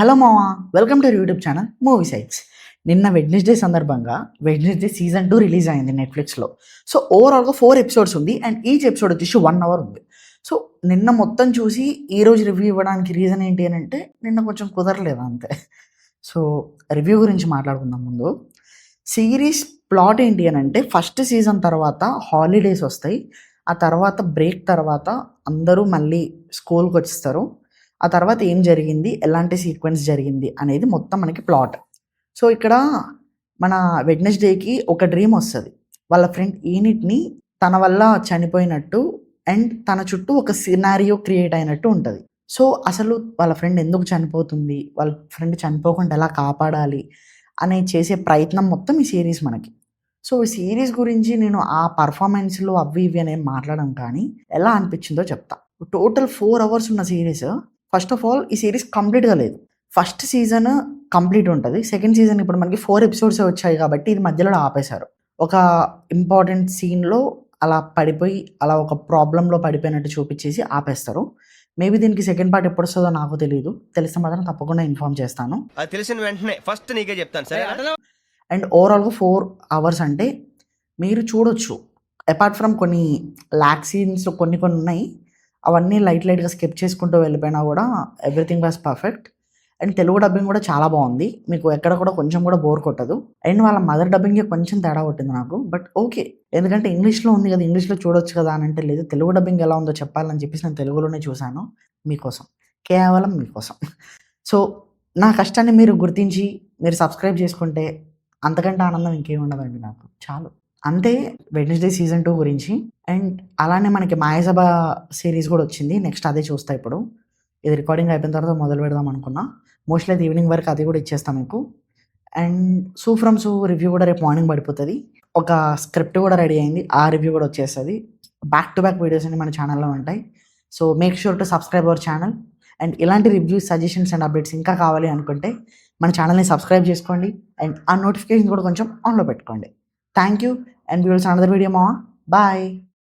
Hello మావా, welcome to YouTube channel movie sites. నిన్న Wednesday సందర్భంగా వెడ్నెస్డే సీజన్ 2 రిలీజ్ అయింది నెట్ఫ్లిక్స్లో. సో ఓవరాల్గా 4 ఎపిసోడ్స్ ఉంది అండ్ ఈచ్ ఎపిసోడ్ వచ్చేసి 1 అవర్ ఉంది. సో నిన్న మొత్తం చూసి ఈరోజు రివ్యూ ఇవ్వడానికి రీజన్ ఏంటి అని అంటే నిన్న కొంచెం కుదరలేదు అంతే. సో రివ్యూ గురించి మాట్లాడుకుందాం ముందు. సిరీస్ ప్లాట్ ఏంటి అని అంటే ఫస్ట్ సీజన్ తర్వాత హాలిడేస్ వస్తాయి. ఆ తర్వాత బ్రేక్ తర్వాత అందరూ మళ్ళీ స్కూల్కి వచ్చేస్తారు. ఆ తర్వాత ఏం జరిగింది, ఎలాంటి సీక్వెన్స్ జరిగింది అనేది మొత్తం మనకి ప్లాట్. సో ఇక్కడ మన వెడ్నెస్డేకి ఒక డ్రీమ్ వస్తుంది. వాళ్ళ ఫ్రెండ్ ఈనిట్ని తన వల్ల చనిపోయినట్టు అండ్ తన చుట్టూ ఒక సినారియో క్రియేట్ అయినట్టు ఉంటుంది. సో అసలు వాళ్ళ ఫ్రెండ్ ఎందుకు చనిపోతుంది, వాళ్ళ ఫ్రెండ్ చనిపోకుండా ఎలా కాపాడాలి అనే చేసే ప్రయత్నం మొత్తం ఈ సిరీస్ మనకి. సో ఈ సిరీస్ గురించి నేను ఆ పర్ఫార్మెన్స్లు అవి ఇవి అనేవి మాట్లాడడం కానీ ఎలా అనిపించిందో చెప్తా. టోటల్ 4 అవర్స్ ఉన్న సిరీస్. ఫస్ట్ ఆఫ్ ఆల్ ఈ సిరీస్ కంప్లీట్గా లేదు. ఫస్ట్ సీజన్ కంప్లీట్ ఉంటుంది. సెకండ్ సీజన్ ఇప్పుడు మనకి 4 ఎపిసోడ్స్ వచ్చాయి కాబట్టి ఇది మధ్యలో ఆపేశారు. ఒక ఇంపార్టెంట్ సీన్లో అలా పడిపోయి అలా ఒక ప్రాబ్లంలో పడిపోయినట్టు చూపించేసి ఆపేస్తారు. మేబీ దీనికి సెకండ్ పార్ట్ ఎప్పుడు వస్తుందో నాకు తెలియదు. తెలిస్తే మాత్రం తప్పకుండా ఇన్ఫార్మ్ చేస్తాను. అది తెలిసిన వెంటనే ఫస్ట్ నీకే చెప్తాను సరే. అండ్ ఓవరాల్గా 4 అవర్స్ అంటే మీరు చూడొచ్చు. అపార్ట్ ఫ్రమ్ కొన్ని ల్యాక్ సీన్స్ కొన్ని ఉన్నాయి, అవన్నీ లైట్గా స్కిప్ చేసుకుంటూ వెళ్ళిపోయినా కూడా everything was perfect. And Telugu dubbing కూడా చాలా బాగుంది. మీకు ఎక్కడ కూడా కొంచెం కూడా బోర్ కొట్టదు. అండ్ వాళ్ళ మదర్ డబ్బింగ్కి కొంచెం తేడా కొట్టింది నాకు, బట్ ఓకే. ఎందుకంటే ఇంగ్లీష్లో ఉంది కదా, ఇంగ్లీష్లో చూడొచ్చు కదా అని అంటే లేదు. తెలుగు డబ్బింగ్ ఎలా ఉందో చెప్పాలని చెప్పేసి నేను తెలుగులోనే చూశాను మీకోసం, కేవలం మీకోసం. సో నా కష్టాన్ని మీరు గుర్తించి మీరు సబ్స్క్రైబ్ చేసుకుంటే అంతకంటే ఆనందం ఇంకేం ఉండదండి నాకు. చాలు అంతే. వెడ్నెస్డే సీజన్ 2 గురించి. అండ్ అలానే మనకి మాయాసభ సిరీస్ కూడా వచ్చింది. నెక్స్ట్ అదే చూస్తా. ఇప్పుడు ఇది రికార్డింగ్ అయిపోయిన తర్వాత మొదలు పెడదాం అనుకున్నా. మోస్ట్లీ అయితే ఈవినింగ్ వరకు అది కూడా ఇచ్చేస్తాం మీకు. అండ్ సూ ఫ్రమ్ సూ రివ్యూ కూడా రేపు మార్నింగ్ పడిపోతుంది. ఒక స్క్రిప్ట్ కూడా రెడీ అయింది, ఆ రివ్యూ కూడా వచ్చేస్తుంది. బ్యాక్ టు బ్యాక్ వీడియోస్ అన్ని మన ఛానల్లో ఉంటాయి. So make sure to subscribe our channel. And ఇలాంటి రివ్యూస్, సజెషన్స్ అండ్ అప్డేట్స్ ఇంకా కావాలి అనుకుంటే మన ఛానల్ని సబ్స్క్రైబ్ చేసుకోండి. అండ్ ఆ నోటిఫికేషన్ కూడా కొంచెం ఆన్లో పెట్టుకోండి. Thank you and we will see another video, Mama. Bye.